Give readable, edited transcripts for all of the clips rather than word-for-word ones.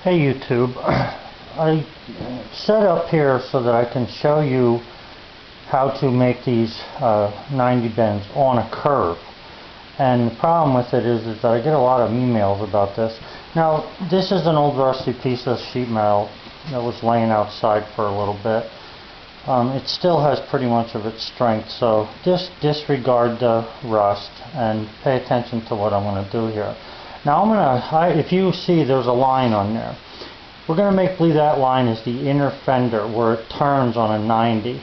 Hey YouTube, I set up here so that I can show you how to make these 90 bends on a curve. And the problem with it is that I get a lot of emails about this. Now, this is an old rusty piece of sheet metal that was laying outside for a little bit. It still has pretty much of its strength, so just disregard the rust and pay attention to what I'm going to do here. Now if you see there's a line on there, we're going to make believe that line is the inner fender where it turns on a 90.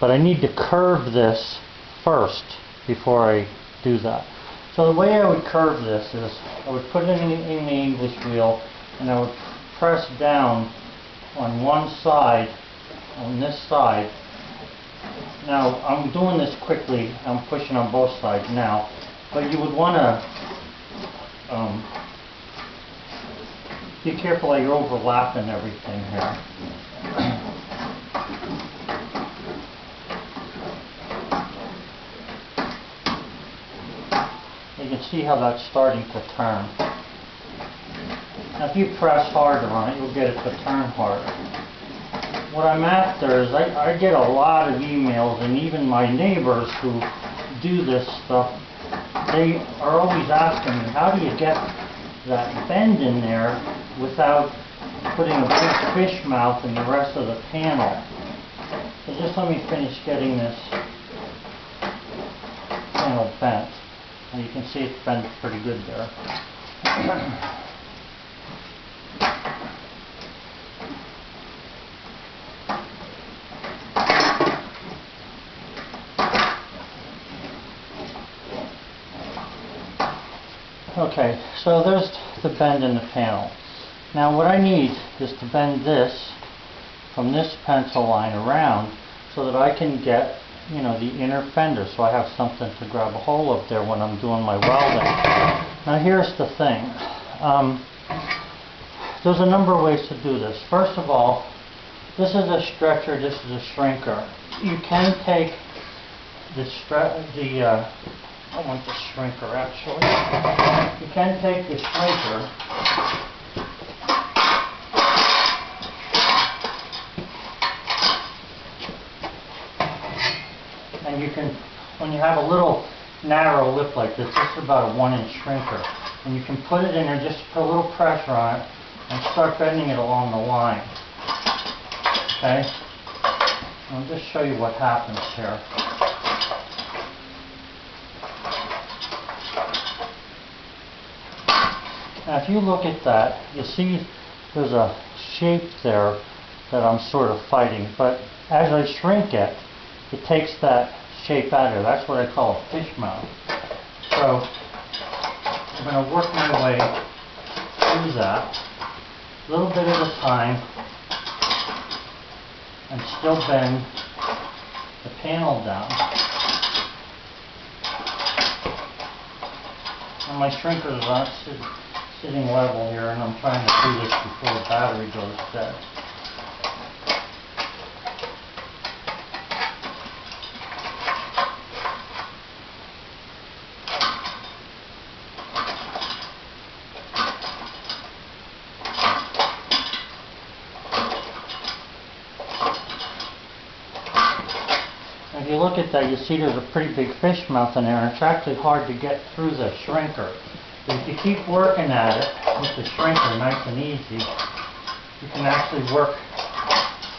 But I need to curve this first before I do that. So the way I would curve this is I would put it in the English wheel and I would press down on one side, on this side. Now I'm doing this quickly, I'm pushing on both sides now, but you would want to be careful that you're overlapping everything here. You can see how that's starting to turn. Now if you press harder on it, you'll get it to turn harder. What I'm after is I get a lot of emails, and even my neighbors who do this stuff, they are always asking me, how do you get that bend in there without putting a big fish mouth in the rest of the panel? So just let me finish getting this panel bent. And you can see it's bent pretty good there. Okay, so there's the bend in the panel. Now what I need is to bend this from this pencil line around so that I can get, you know, the inner fender, so I have something to grab a hold of there when I'm doing my welding. Now here's the thing. There's a number of ways to do this. First of all, this is a stretcher, this is a shrinker. You can take I want the shrinker actually. You can take the shrinker and you can, when you have a little narrow lip like this is about a 1-inch shrinker, and you can put it in there, just put a little pressure on it and start bending it along the line. Okay? I'll just show you what happens here. Now if you look at that, you see there's a shape there that I'm sort of fighting, but as I shrink it, it takes that shape out of it. That's what I call a fish mouth. So I'm going to work my way through that, a little bit at a time, and still bend the panel down. And my shrinkers aren't sitting level here, and I'm trying to do this before the battery goes dead. If you look at that, you see there's a pretty big fish mouth in there, and it's actually hard to get through the shrinker. If you keep working at it with the shrinker nice and easy, you can actually work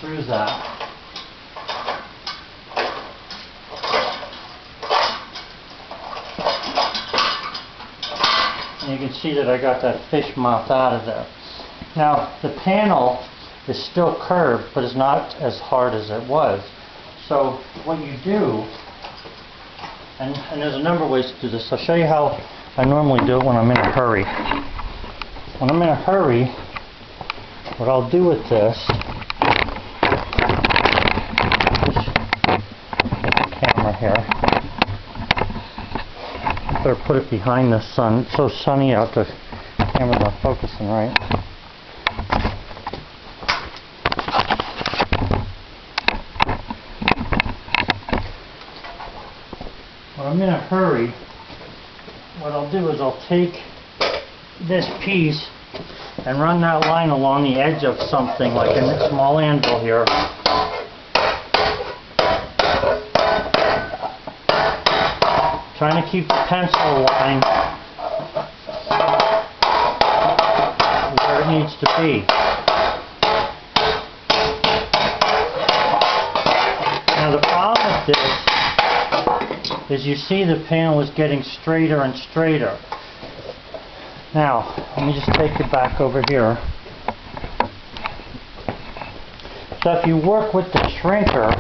through that. And you can see that I got that fish mouth out of there. Now the panel is still curved, but it's not as hard as it was. So what you do, and there's a number of ways to do this. I'll show you how I normally do it when I'm in a hurry. When I'm in a hurry, what I'll do with this, camera here, better put it behind the sun. It's so sunny out, the camera's not focusing right. When I'm in a hurry, what I'll do is I'll take this piece and run that line along the edge of something like in this small anvil here. Trying to keep the pencil line where it needs to be. Now the problem with this is you see the panel is getting straighter and straighter. Now, let me just take it back over here. So if you work with the shrinker,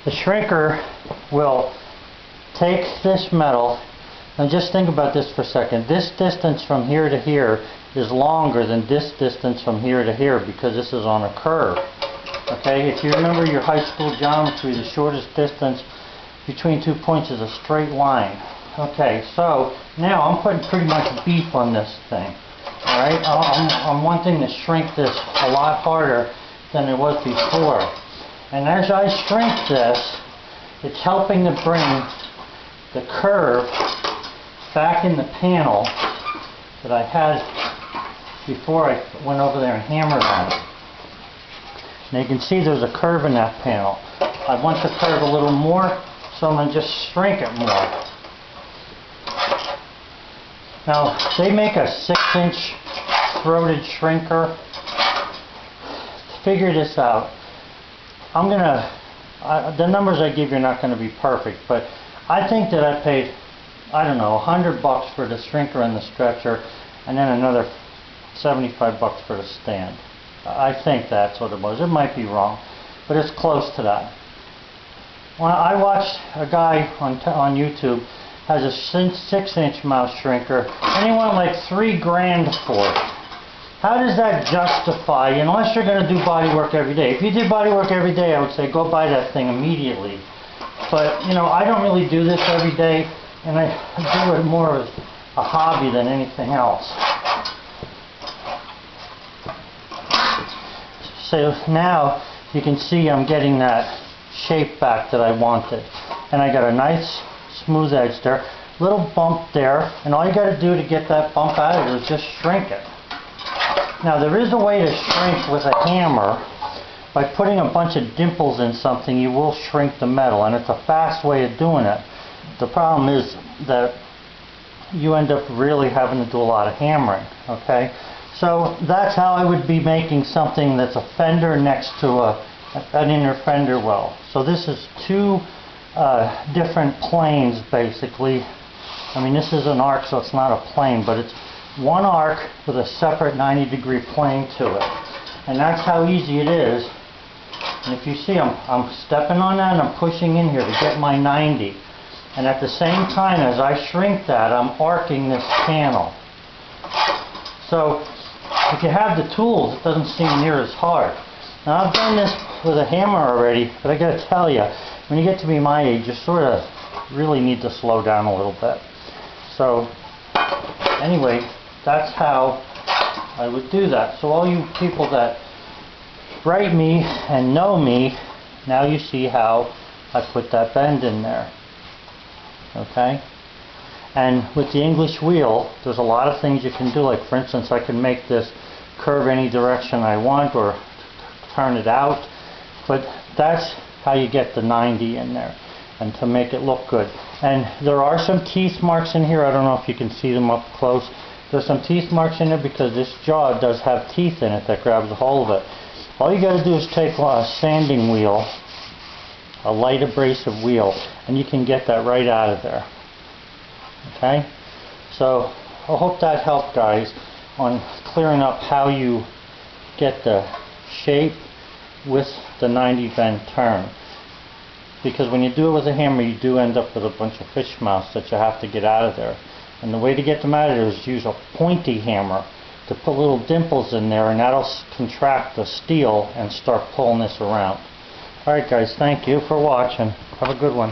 the shrinker will take this metal, and just think about this for a second. This distance from here to here is longer than this distance from here to here because this is on a curve. Okay, if you remember your high school geometry, the shortest distance between 2 points is a straight line. Okay, so now I'm putting pretty much beef on this thing. Alright, I'm wanting to shrink this a lot harder than it was before. And as I shrink this, it's helping to bring the curve back in the panel that I had before I went over there and hammered on it. Now you can see there's a curve in that panel. I want the curve a little more, so I'm going to just shrink it more. Now, they make a 6-inch throated shrinker. Figure this out. I'm going to, the numbers I give you are not going to be perfect, but I think that I paid, I don't know, $100 for the shrinker and the stretcher, and then another $75 for the stand. I think that's what it was. It might be wrong, but it's close to that. When I watched a guy on YouTube has a 6-inch mouse shrinker, and he wanted like $3 grand for it. How does that justify, unless you're going to do body work every day? If you did body work every day, I would say go buy that thing immediately. But, you know, I don't really do this every day, and I do it more as a hobby than anything else. So now you can see I'm getting that shape back that I wanted. And I got a nice smooth edge there, little bump there, and all you got to do to get that bump out of it is just shrink it. Now there is a way to shrink with a hammer. By putting a bunch of dimples in something, you will shrink the metal, and it's a fast way of doing it. The problem is that you end up really having to do a lot of hammering, okay? So that's how I would be making something that's a fender next to an inner fender well. So this is two different planes basically. I mean, this is an arc, so it's not a plane, but it's one arc with a separate 90-degree plane to it. And that's how easy it is. And if you see, I'm stepping on that and I'm pushing in here to get my 90. And at the same time as I shrink that, I'm arcing this panel. So if you have the tools, it doesn't seem near as hard. Now I've done this with a hammer already, but I gotta tell you, when you get to be my age, you sort of really need to slow down a little bit. So anyway, that's how I would do that. So all you people that write me and know me, now you see how I put that bend in there. Okay? And with the English wheel, there's a lot of things you can do. Like for instance, I can make this curve any direction I want or turn it out. But that's how you get the 90 in there and to make it look good. And there are some teeth marks in here. I don't know if you can see them up close. There's some teeth marks in there because this jaw does have teeth in it that grabs a hold of it. All you got to do is take a sanding wheel, a light abrasive wheel, and you can get that right out of there. Okay? So I hope that helped, guys, on clearing up how you get the shape with the 90 bend turn. Because when you do it with a hammer, you do end up with a bunch of fish mouths that you have to get out of there. And the way to get them out of there is use a pointy hammer to put little dimples in there, and that'll contract the steel and start pulling this around. Alright guys, thank you for watching. Have a good one.